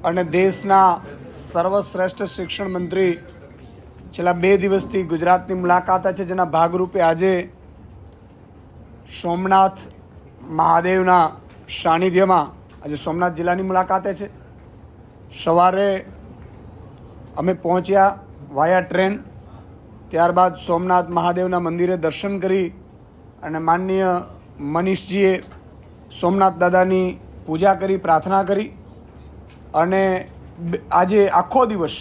અને દેશના સર્વશ્રેષ્ઠ શિક્ષણ મંત્રી છેલ્લા 2 દિવસથી ગુજરાતની મુલાકાતે છે, જેના ભાગરૂપે આજે સોમનાથ મહાદેવના સાનિધ્યમાં આજે સોમનાથ જિલ્લાની મુલાકાતે છે. સવારે અમે પહોંચ્યા વાયા ટ્રેન, ત્યારબાદ સોમનાથ મહાદેવના મંદિરે દર્શન કરી અને માનનીય મનીષજીએ સોમનાથ દાદાની પૂજા કરી, પ્રાર્થના કરી અને આજે આખો દિવસ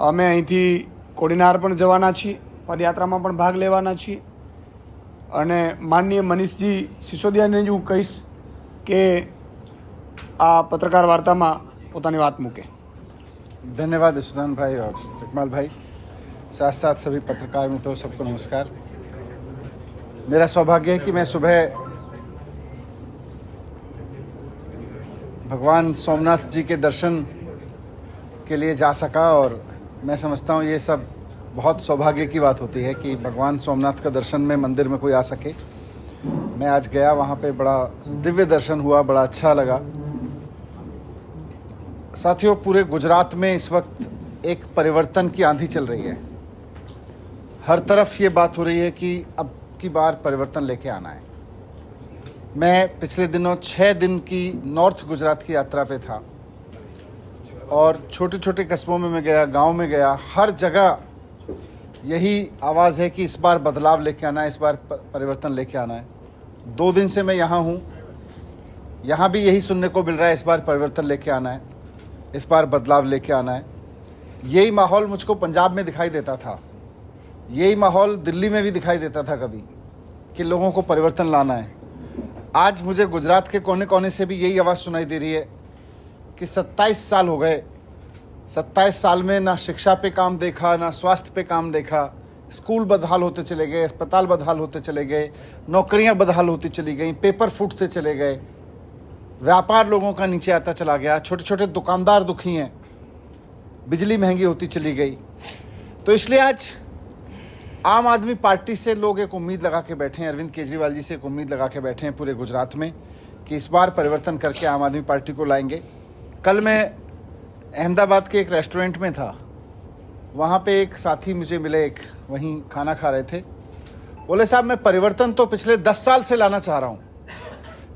અમે અહીંથી કોડીનાર પણ જવાના છીએ, પદયાત્રામાં પણ ભાગ લેવાના છીએ અને માનનીય મનીષજી સિસોદિયાને જ હું કહીશ કે આ પત્રકાર વાર્તામાં પોતાની વાત મૂકે. धन्यवाद यशोदान भाई और इकबाल भाई, साथ साथ सभी पत्रकार मित्रों, सबको नमस्कार. मेरा सौभाग्य है कि मैं सुबह भगवान सोमनाथ जी के दर्शन के लिए जा सका और मैं समझता हूँ ये सब बहुत सौभाग्य की बात होती है कि भगवान सोमनाथ का दर्शन में मंदिर में कोई आ सके. मैं आज गया, वहाँ पे बड़ा दिव्य दर्शन हुआ, बड़ा अच्छा लगा. साथियों, पूरे गुजरात में इस वक्त एक परिवर्तन की आंधी चल रही है. हर तरफ ये बात हो रही है कि अब की बार परिवर्तन लेके आना है. मैं पिछले दिनों 6 दिन की नॉर्थ गुजरात की यात्रा पे था और छोटे छोटे कस्बों में मैं गया, गांव में गया. हर जगह यही आवाज़ है कि इस बार बदलाव लेके आना है, इस बार परिवर्तन लेके आना है. 2 दिन से मैं यहाँ हूँ, यहाँ भी यही सुनने को मिल रहा है, इस बार परिवर्तन लेके आना है, इस बार बदलाव लेके आना है. यही माहौल मुझको पंजाब में दिखाई देता था, यही माहौल दिल्ली में भी दिखाई देता था कभी, कि लोगों को परिवर्तन लाना है. आज मुझे गुजरात के कोने कोने से भी यही आवाज़ सुनाई दे रही है कि 27 साल हो गए, 27 साल में ना शिक्षा पे काम देखा, ना स्वास्थ्य पे काम देखा. स्कूल बदहाल होते चले गए, अस्पताल बदहाल होते चले गए, नौकरियां बदहाल होती चली गई, पेपर फूटते चले गए, व्यापार लोगों का नीचे आता चला गया, छोटे छोटे दुकानदार दुखी हैं, बिजली महंगी होती चली गई. तो इसलिए आज आम आदमी पार्टी से लोग एक उम्मीद लगा के बैठे हैं, अरविंद केजरीवाल जी से एक उम्मीद लगा के बैठे हैं पूरे गुजरात में कि इस बार परिवर्तन करके आम आदमी पार्टी को लाएंगे. कल मैं अहमदाबाद के एक रेस्टोरेंट में था, वहाँ पे एक साथी मुझे मिले, एक वहीं खाना खा रहे थे. बोले, साहब मैं परिवर्तन तो पिछले 10 साल से लाना चाह रहा हूँ,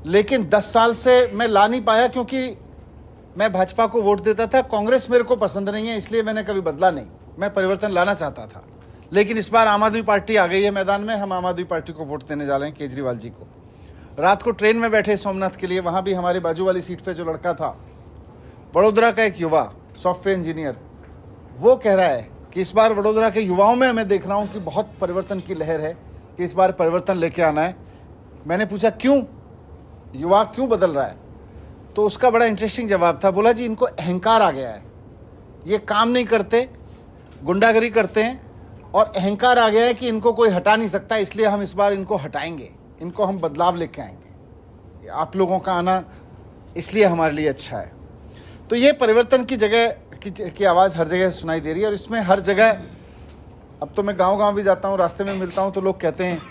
लेकिन 10 साल से मैं ला नहीं पाया क्योंकि मैं भाजपा को वोट देता था, कांग्रेस मेरे को पसंद नहीं है, इसलिए मैंने कभी बदला नहीं. मैं परिवर्तन लाना चाहता था, लेकिन इस बार आम आदमी पार्टी आ गई है मैदान में, हम आम आदमी पार्टी को वोट देने जा रहे हैं, केजरीवाल जी को. रात को ट्रेन में बैठे सोमनाथ के लिए, वहाँ भी हमारी बाजू वाली सीट पर जो लड़का था, वडोदरा का एक युवा सॉफ्टवेयर इंजीनियर, वो कह रहा है कि इस बार वडोदरा के युवाओं में मैं देख रहा हूँ कि बहुत परिवर्तन की लहर है, कि इस बार परिवर्तन लेके आना है. मैंने पूछा क्यों, युवा क्यों बदल रहा है? तो उसका बड़ा इंटरेस्टिंग जवाब था. बोला, जी इनको अहंकार आ गया है, ये काम नहीं करते, गुंडागर्दी करते हैं और अहंकार आ गया है कि इनको कोई हटा नहीं सकता, इसलिए हम इस बार इनको हटाएंगे, इनको हम बदलाव लेके आएंगे. आप लोगों का आना इसलिए हमारे लिए अच्छा है. तो ये परिवर्तन की जगह की आवाज़ हर जगह सुनाई दे रही है और इसमें हर जगह, अब तो मैं गांव-गांव भी जाता हूँ, रास्ते में मिलता हूँ तो लोग कहते हैं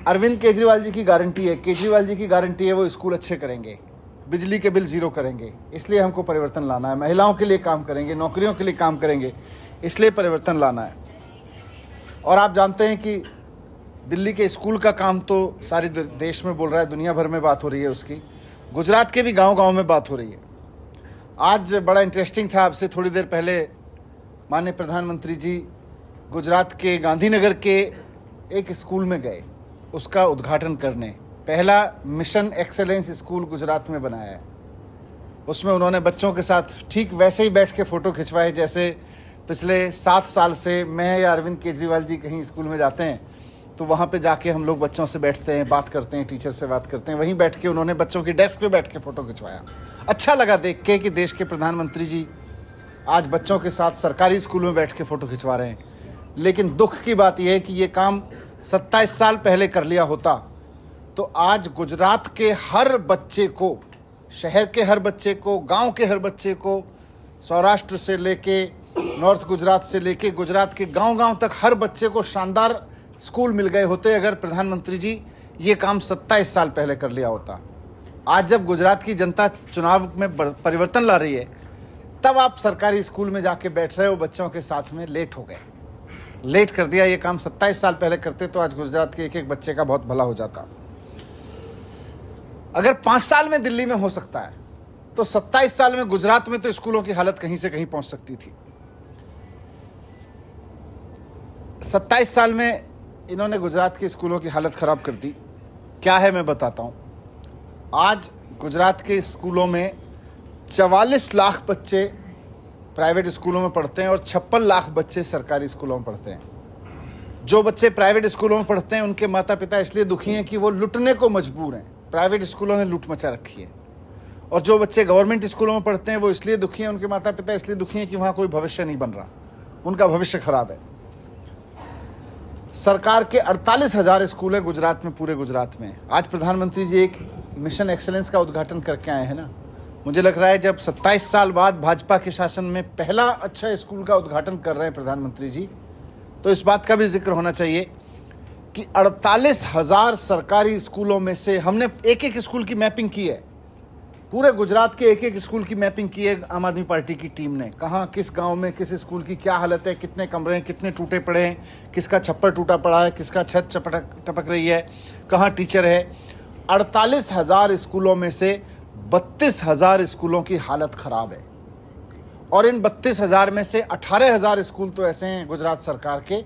अरविंद केजरीवाल जी की गारंटी है, केजरीवाल जी की गारंटी है, वो स्कूल अच्छे करेंगे, बिजली के बिल ज़ीरो करेंगे, इसलिए हमको परिवर्तन लाना है, महिलाओं के लिए काम करेंगे, नौकरियों के लिए काम करेंगे, इसलिए परिवर्तन लाना है. और आप जानते हैं कि दिल्ली के स्कूल का काम तो सारे देश में बोल रहा है, दुनिया भर में बात हो रही है उसकी, गुजरात के भी गाँव-गाँव में बात हो रही है. आज बड़ा इंटरेस्टिंग था, आपसे थोड़ी देर पहले माननीय प्रधानमंत्री जी गुजरात के गांधीनगर के एक स्कूल में गए उसका उद्घाटन करने. पहला मिशन एक्सेलेंस स्कूल गुजरात में बनाया है. उसमें उन्होंने बच्चों के साथ ठीक वैसे ही बैठ के फ़ोटो खिंचवाए जैसे पिछले 7 साल से मैं या अरविंद केजरीवाल जी कहीं स्कूल में जाते हैं तो वहाँ पे जाके हम लोग बच्चों से बैठते हैं, बात करते हैं, टीचर से बात करते हैं. वहीं बैठ के उन्होंने बच्चों की डेस्क पे बैठ के फ़ोटो खिंचवाया. अच्छा लगा देख के कि देश के प्रधानमंत्री जी आज बच्चों के साथ सरकारी स्कूल में बैठ के फ़ोटो खिंचवा रहे हैं. लेकिन दुख की बात यह है कि ये काम 27 साल पहले कर लिया होता तो आज गुजरात के हर बच्चे को, शहर के हर बच्चे को, गांव के हर बच्चे को, सौराष्ट्र से लेके नॉर्थ गुजरात से लेके गुजरात के गांव-गांव तक हर बच्चे को शानदार स्कूल मिल गए होते अगर प्रधानमंत्री जी ये काम 27 साल पहले कर लिया होता. आज जब गुजरात की जनता चुनाव में परिवर्तन ला रही है तब आप सरकारी स्कूल में जाके बैठ रहे हो बच्चों के साथ में, लेट हो गए, लेट कर दिया। ये काम 27 साल पहले करते तो आज गुजरात के एक एक बच्चे का बहुत भला हो जाता। अगर 5 साल में दिल्ली में हो सकता है तो 27 साल में गुजरात में तो स्कूलों की हालत कहीं से कहीं पहुंच सकती थी। 27 साल में इन्होंने गुजरात के स्कूलों की हालत खराब कर दी। क्या है मैं बताता हूं। आज गुजरात के स्कूलों में 44 लाख बच्चे प्राइवेट स्कूलों में पढ़ते हैं और 56 लाख बच्चे सरकारी स्कूलों में पढ़ते हैं। जो बच्चे प्राइवेट स्कूलों में पढ़ते हैं उनके माता पिता इसलिए दुखी हैं कि वो लुटने को मजबूर हैं। प्राइवेट स्कूलों ने लूट मचा रखी है। और जो बच्चे गवर्नमेंट स्कूलों में पढ़ते हैं वो इसलिए दुखी हैं, उनके माता पिता इसलिए दुखी हैं कि वहाँ कोई भविष्य नहीं बन रहा, उनका भविष्य खराब है। सरकार के 48,000 स्कूल हैं गुजरात में, पूरे गुजरात में। आज प्रधानमंत्री जी एक मिशन एक्सेलेंस का उद्घाटन करके आए हैं ना। मुझे लग रहा है जब 27 साल बाद भाजपा के शासन में पहला अच्छा स्कूल का उद्घाटन कर रहे हैं प्रधानमंत्री जी, तो इस बात का भी जिक्र होना चाहिए कि 48,000 सरकारी स्कूलों में से हमने एक एक स्कूल की मैपिंग की है। पूरे गुजरात के एक एक स्कूल की मैपिंग की है आम आदमी पार्टी की टीम ने। कहाँ किस गांव में किस स्कूल की क्या हालत है, कितने कमरे हैं, कितने टूटे पड़े हैं, किसका छप्पर टूटा पड़ा है, किसका छत टपक रही है, कहाँ टीचर है। 48,000 स्कूलों में से 32,000 स्कूलों की हालत खराब है। और इन 32,000 में से 18,000 स्कूल तो ऐसे हैं गुजरात सरकार के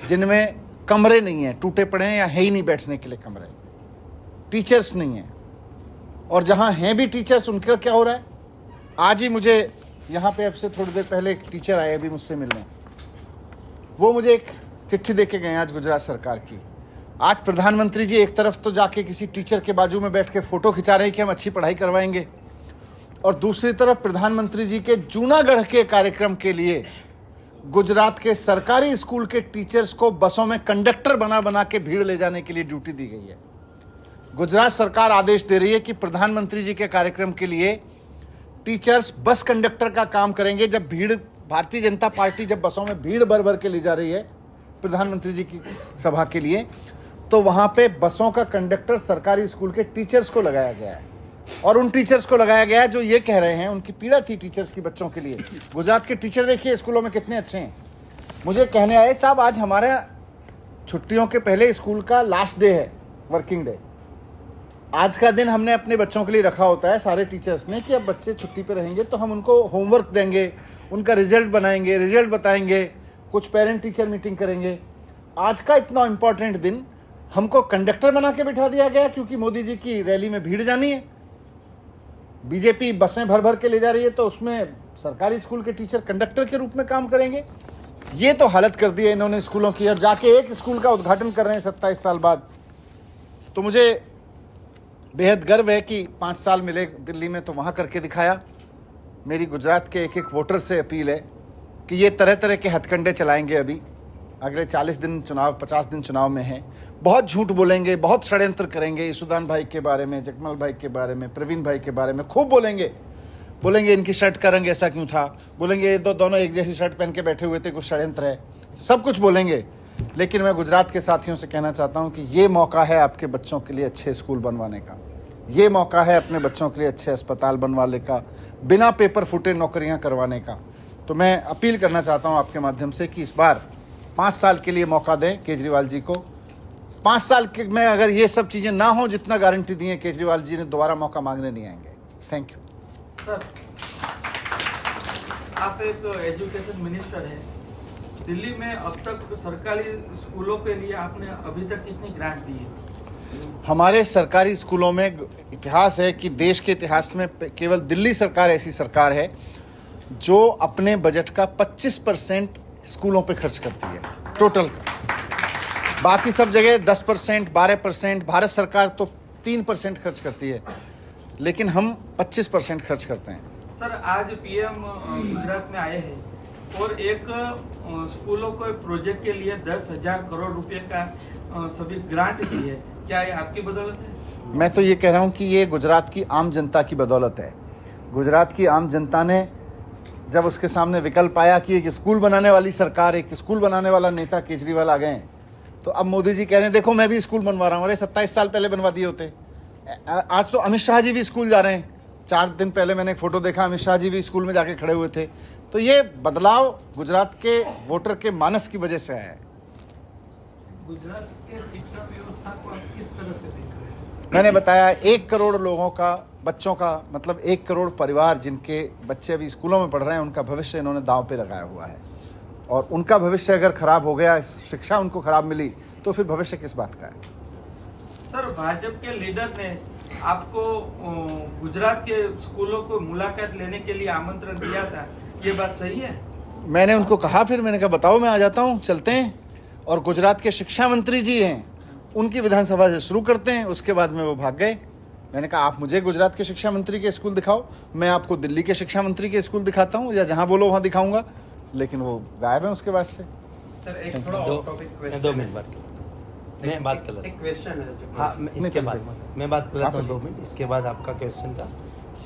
जिनमें कमरे नहीं हैं, टूटे पड़े हैं या है ही नहीं बैठने के लिए कमरे, टीचर्स नहीं हैं। और जहाँ हैं भी टीचर्स उनका क्या हो रहा है। आज ही मुझे यहाँ पे अब से थोड़ी देर पहले एक टीचर आए अभी मुझसे मिलने, वो मुझे एक चिट्ठी दे के गए आज गुजरात सरकार की। आज प्रधानमंत्री जी एक तरफ तो जाके किसी टीचर के बाजू में बैठ के फ़ोटो खिंचा रहे हैं कि हम अच्छी पढ़ाई करवाएंगे, और दूसरी तरफ प्रधानमंत्री जी के जूनागढ़ के कार्यक्रम के लिए गुजरात के सरकारी स्कूल के टीचर्स को बसों में कंडक्टर बना बना के भीड़ ले जाने के लिए ड्यूटी दी गई है। गुजरात सरकार आदेश दे रही है कि प्रधानमंत्री जी के कार्यक्रम के लिए टीचर्स बस कंडक्टर का काम करेंगे। जब भीड़, भारतीय जनता पार्टी जब बसों में भीड़ भर भर के ले जा रही है प्रधानमंत्री जी की सभा के लिए, तो वहाँ पे बसों का कंडक्टर सरकारी स्कूल के टीचर्स को लगाया गया है। और उन टीचर्स को लगाया गया है जो ये कह रहे हैं, उनकी पीड़ा थी टीचर्स की बच्चों के लिए। गुजरात के टीचर देखिए स्कूलों में कितने अच्छे हैं। मुझे कहने आए, साहब आज हमारे छुट्टियों के पहले स्कूल का लास्ट डे है, वर्किंग डे। आज का दिन हमने अपने बच्चों के लिए रखा होता है सारे टीचर्स ने कि अब बच्चे छुट्टी पे रहेंगे तो हम उनको होमवर्क देंगे, उनका रिजल्ट बनाएंगे, रिजल्ट बताएंगे, कुछ पेरेंट टीचर मीटिंग करेंगे। आज का इतना इम्पोर्टेंट दिन हमको कंडक्टर बना के बिठा दिया गया क्योंकि मोदी जी की रैली में भीड़ जानी है। बीजेपी बसें भर भर के ले जा रही है तो उसमें सरकारी स्कूल के टीचर कंडक्टर के रूप में काम करेंगे। ये तो हालत कर दी है इन्होंने स्कूलों की, और जाके एक स्कूल का उद्घाटन कर रहे हैं 27 साल बाद। तो मुझे बेहद गर्व है कि 5 साल मिले दिल्ली में तो वहाँ करके दिखाया। मेरी गुजरात के एक एक वोटर से अपील है कि ये तरह तरह के हथकंडे चलाएंगे। अभी अगले 40 दिन चुनाव, 50 दिन चुनाव में हैं। बहुत झूठ बोलेंगे, बहुत षड्यंत्र करेंगे। यशुदान भाई के बारे में, जगमल भाई के बारे में, प्रवीण भाई के बारे में खूब बोलेंगे। इनकी शर्ट का रंग ऐसा क्यों था, बोलेंगे ये दोनों एक जैसी शर्ट पहन के बैठे हुए थे, कुछ षड्यंत्र है, सब कुछ बोलेंगे। लेकिन मैं गुजरात के साथियों से कहना चाहता हूं कि ये मौका है आपके बच्चों के लिए अच्छे स्कूल बनवाने का, ये मौका है अपने बच्चों के लिए अच्छे अस्पताल बनवाने का, बिना पेपर फूटे नौकरियां करवाने का। तो मैं अपील करना चाहता हूं आपके माध्यम से कि इस बार 5 साल के लिए मौका दें केजरीवाल जी को। 5 साल के में अगर ये सब चीज़ें ना हो जितना गारंटी दी है केजरीवाल जी ने, दोबारा मौका मांगने नहीं आएंगे। Thank you. सर, आप एक एजुकेशन मिनिस्टर हैं। दिल्ली में अब तक सरकारी स्कूलों के लिए आपने अभी तक कितनी ग्रांट दी है? हमारे सरकारी स्कूलों में इतिहास है कि देश के इतिहास में केवल दिल्ली सरकार ऐसी सरकार है जो अपने बजट का 25% स्कूलों पे खर्च करती है टोटल का। बाकी सब जगह 10%, 12%, भारत सरकार तो 3% खर्च करती है, लेकिन हम 25% खर्च करते हैं। सर, आज पीएम गुजरात में आए हैं और एक स्कूलों को प्रोजेक्ट के लिए 10,000 करोड़ रुपए का सभी ग्रांट दी है। क्या ये आपकी बदौलत है? मैं तो ये कह रहा हूँ कि ये गुजरात की आम जनता की बदौलत है। गुजरात की आम जनता ने जब उसके सामने विकल्प आया कि एक स्कूल बनाने वाली सरकार, एक स्कूल बनाने वाला नेता केजरीवाल आ गए, तो अब मोदी जी कह रहे हैं देखो मैं भी स्कूल बनवा रहा हूँ। अरे 27 साल पहले बनवा दिए होते। आज तो अमित शाह जी भी स्कूल जा रहे हैं, 4 दिन पहले मैंने एक फोटो देखा, अमित शाह जी भी स्कूल में जाके खड़े हुए थे। तो ये बदलाव गुजरात के वोटर के मानस की वजह से आया है। गुजरात के शिक्षा व्यवस्था को आप किस तरह से देख रहे हैं? मैंने बताया 1 करोड़ लोगों का, बच्चों का, मतलब 1 करोड़ परिवार जिनके बच्चे अभी स्कूलों में पढ़ रहे हैं, उनका भविष्य इन्होंने दांव पे लगाया हुआ है। और उनका भविष्य अगर खराब हो गया, शिक्षा उनको खराब मिली, तो फिर भविष्य किस बात का है? सर, भाजपा के लीडर ने आपको गुजरात के स्कूलों को मुलाकात लेने के लिए आमंत्रण दिया था, ये बात सही है? मैंने उनको कहा, फिर मैंने कहा बताओ, मैं आ जाता हूँ, चलते हैं। और गुजरात के शिक्षा मंत्री जी हैं, उनकी विधानसभा से शुरू करते हैं। उसके बाद में वो भाग गए। मैंने कहा आप मुझे गुजरात के शिक्षा मंत्री के स्कूल दिखाओ, मैं आपको दिल्ली के शिक्षा मंत्री के स्कूल दिखाता हूँ, या जहाँ बोलो वहाँ दिखाऊंगा। लेकिन वो गायब है उसके बाद से। सर, एक थोड़ा ऑफ टॉपिक क्वेश्चन, 2 मिनट बात मैं बात कर लेता एक क्वेश्चन है जो हाँ, इसके बाद मैं बात कर लेता हूँ 2 आप मिनट, इसके बाद आपका क्वेश्चन का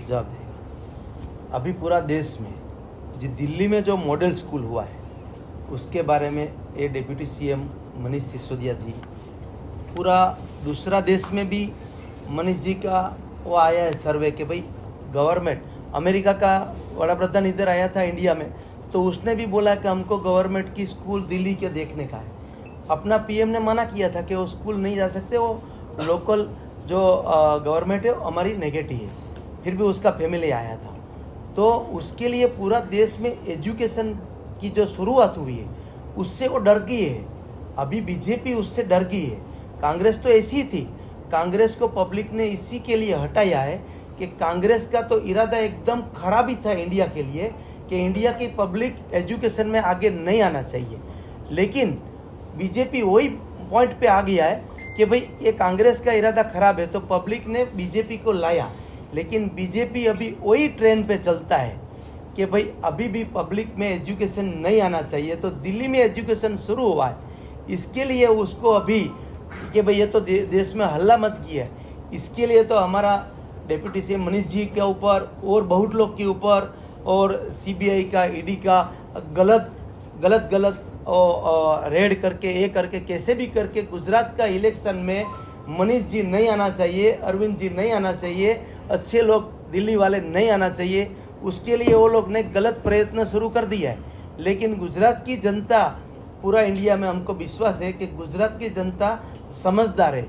जवाब देगा। अभी पूरा देश में जो दिल्ली में जो मॉडल स्कूल हुआ है, उसके बारे में ये डिप्टी सीएम मनीष सिसोदिया जी, पूरा दूसरा देश में भी मनीष जी का वो आया है सर्वे कि भाई गवर्नमेंट, अमेरिका का बड़ा प्रधान इधर आया था इंडिया में, तो उसने भी बोला कि हमको गवर्नमेंट की स्कूल दिल्ली के देखने का है। अपना पीएम ने मना किया था कि वो स्कूल नहीं जा सकते, वो लोकल जो गवर्नमेंट है हमारी नेगेटिव है, फिर भी उसका फैमिली आया था। तो उसके लिए पूरा देश में एजुकेशन की जो शुरुआत हुई है, उससे वो डर गई है। अभी बीजेपी उससे डर गई है। कांग्रेस तो ऐसी ही थी, कांग्रेस को पब्लिक ने इसी के लिए हटाया है कि कांग्रेस का तो इरादा एकदम खराब ही था इंडिया के लिए, कि इंडिया की पब्लिक एजुकेशन में आगे नहीं आना चाहिए। लेकिन बीजेपी वही पॉइंट पे आ गया है कि भाई ये कांग्रेस का इरादा खराब है, तो पब्लिक ने बीजेपी को लाया। लेकिन बीजेपी अभी वही ट्रेन पे चलता है कि भाई अभी भी पब्लिक में एजुकेशन नहीं आना चाहिए। तो दिल्ली में एजुकेशन शुरू हुआ है, इसके लिए उसको अभी कि भाई ये तो देश में हल्ला मच गया है, इसके लिए तो हमारा डिप्टी सीएम मनीष जी के ऊपर और बहुत लोग के ऊपर और सीबीआई का, ईडी का गलत रेड करके ये करके कैसे भी करके गुजरात का इलेक्शन में मनीष जी नहीं आना चाहिए, अरविंद जी नहीं आना चाहिए, अच्छे लोग दिल्ली वाले नहीं आना चाहिए, उसके लिए वो लोग ने गलत प्रयत्न शुरू कर दिया है। लेकिन गुजरात की जनता, पूरा इंडिया में हमको विश्वास है कि गुजरात की जनता समझदार है,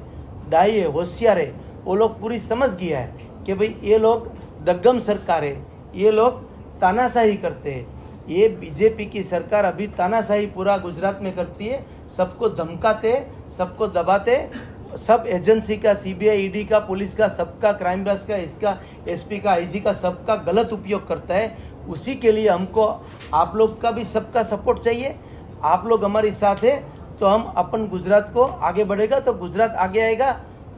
डाई है, होशियार है। वो लोग पूरी समझ गया है कि भाई ये लोग दग्गम सरकार है, ये लोग तानाशाही करते हैं। ये बीजेपी की सरकार अभी तानाशाही पूरा गुजरात में करती है, सबको धमकाते, सबको दबाते, सब एजेंसी का, सीबीआई, ईडी का, पुलिस का, सबका, क्राइम ब्रांच का, इसका, एसपी का, आईजी का, सबका गलत उपयोग करता है। उसी के लिए हमको आप लोग का भी सबका सपोर्ट चाहिए। आप लोग हमारे साथ है तो हम अपन गुजरात को आगे बढ़ेगा, तो गुजरात आगे आएगा।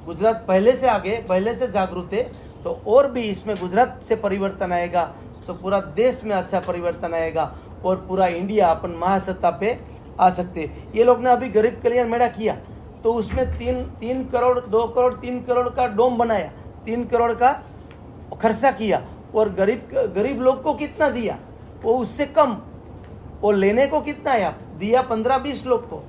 गुजरात पहले से आगे, पहले से जागरूक है, तो और भी इसमें गुजरात से परिवर्तन आएगा, तो पूरा देश में अच्छा परिवर्तन आएगा और पूरा इंडिया अपन महासत्ता पे आ सकते। ये लोग ने अभी गरीब कल्याण मेला किया, तो उसमें 3 करोड़ 2 करोड़ 3 करोड़ का डोम बनाया, 3 करोड़ का खर्चा किया, और गरीब लोग को कितना दिया? वो उससे कम। वो लेने को कितना है? आप दिया 15-20 लोग को,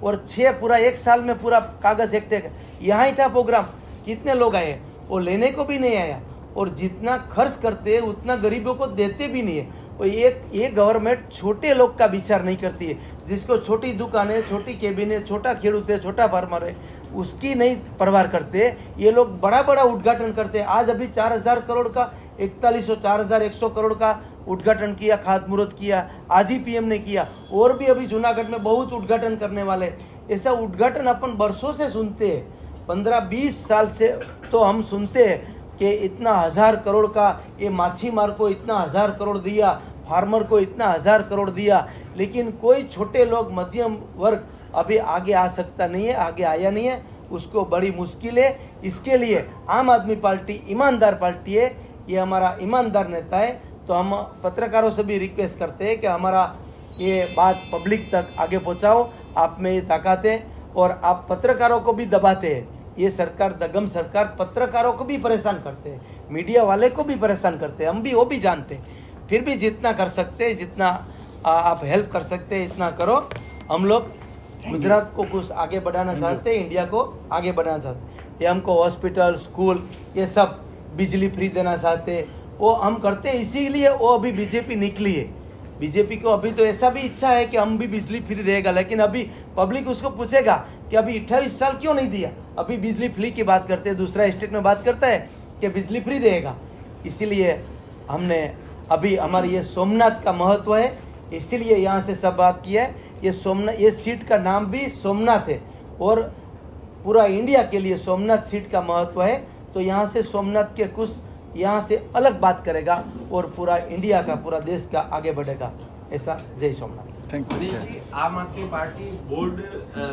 और 6 पूरा 1 साल में पूरा कागज एकटे। यहाँ ही था प्रोग्राम, कितने लोग आए? वो लेने को भी नहीं आया, और जितना खर्च करते हैं उतना गरीबों को देते भी नहीं है। और ये गवर्नमेंट छोटे लोग का विचार नहीं करती है, जिसको छोटी दुकान है, छोटी केबिन है, छोटा खेडूत है, छोटा फार्मर है, उसकी नहीं परवाह करते। ये लोग बड़ा बड़ा उद्घाटन करते हैं। आज अभी 4000 करोड़ का, 4100 4100 करोड़ का उद्घाटन किया, खातमुहूर्त किया, आज ही पीएम ने किया। और भी अभी जूनागढ़ में बहुत उद्घाटन करने वाले। ऐसा उद्घाटन अपन बरसों से सुनते हैं, 15-20 साल से तो हम सुनते हैं कि इतना 1000 करोड़ का, ये माछीमार को इतना 1000 करोड़ दिया, फार्मर को इतना 1000 करोड़ दिया, लेकिन कोई छोटे लोग, मध्यम वर्ग अभी आगे आ सकता नहीं है, आगे आया नहीं है, उसको बड़ी मुश्किल है। इसके लिए आम आदमी पार्टी ईमानदार पार्टी है, ये हमारा ईमानदार नेता है। तो हम पत्रकारों से भी रिक्वेस्ट करते हैं कि हमारा ये बात पब्लिक तक आगे पहुँचाओ। आप में ये ताकत है, और आप पत्रकारों को भी दबाते हैं। ये सरकार, दगम सरकार, पत्रकारों को भी परेशान करते हैं, मीडिया वाले को भी परेशान करते हैं, हम भी वो भी जानते हैं। फिर भी जितना कर सकते हैं, जितना आप हेल्प कर सकते हैं, इतना करो। हम लोग गुजरात को कुछ आगे बढ़ाना चाहते हैं, इंडिया को आगे बढ़ाना चाहते हैं। ये हमको हॉस्पिटल, स्कूल, ये सब बिजली फ्री देना चाहते, वो हम करते हैं, इसीलिए वो अभी बीजेपी निकली है। बीजेपी को अभी तो ऐसा भी इच्छा है कि हम भी बिजली फ्री देगा, लेकिन अभी पब्लिक उसको पूछेगा कि अभी 28 साल क्यों नहीं दिया। अभी बिजली फ्री की बात करते हैं, दूसरा स्टेट में बात करता है कि बिजली फ्री देगा। इसीलिए हमने अभी हमारी ये सोमनाथ का महत्व है, इसीलिए यहाँ से सब बात की है। ये सोमनाथ, ये सीट का नाम भी सोमनाथ है और पूरा इंडिया के लिए सोमनाथ सीट का महत्व है। तो यहाँ से सोमनाथ के कुछ यहाँ से अलग बात करेगा और पूरा इंडिया का, पूरा देश का आगे बढ़ेगा। ऐसा जय सोमनाथ। Thank Manish you. जी, Aam Aadmi party bold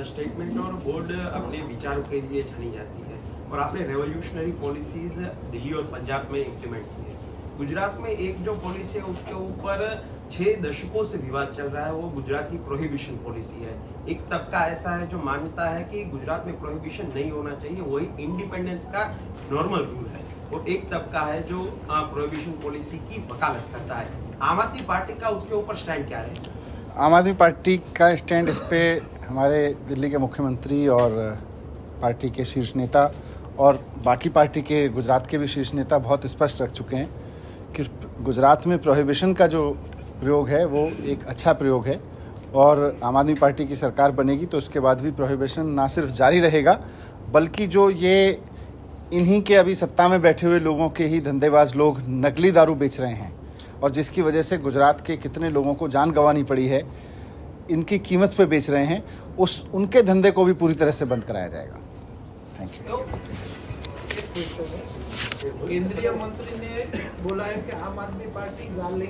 statement और बोल्ड अपने विचारों के लिए जानी जाती है और आपने रेवोल्यूशनरी पॉलिसीज दिल्ली और पंजाब में इम्प्लीमेंट की है। गुजरात में एक जो पॉलिसी है उसके ऊपर 6 दशकों से विवाद चल रहा है, वो गुजरात की प्रोहिबिशन पॉलिसी है। एक तबका ऐसा है जो मानता है कि गुजरात में प्रोहिबिशन नहीं होना चाहिए, वही इंडिपेंडेंस का नॉर्मल रूल है, और एक तबका है जो प्रोहिबिशन पॉलिसी की वकालत करता है। आम आदमी पार्टी का उसके ऊपर स्टैंड क्या है? आम आदमी पार्टी का स्टैंड इस पे हमारे दिल्ली के मुख्यमंत्री और पार्टी के शीर्ष नेता और बाकी पार्टी के गुजरात के भी शीर्ष नेता बहुत स्पष्ट रख चुके हैं कि गुजरात में प्रोहिबिशन का जो प्रयोग है वो एक अच्छा प्रयोग है, और आम आदमी पार्टी की सरकार बनेगी तो उसके बाद भी प्रोहिबिशन ना सिर्फ जारी रहेगा, बल्कि जो ये इन्हीं के अभी सत्ता में बैठे हुए लोगों के ही धंधेबाज लोग नकली दारू बेच रहे हैं और जिसकी वजह से गुजरात के कितने लोगों को जान गंवानी पड़ी है, इनकी कीमत पे बेच रहे हैं, उनके धंधे को भी पूरी तरह से बंद कराया जाएगा। Thank you. केंद्रीय मंत्री ने बोला है कि आम आदमी पार्टी गार्लिक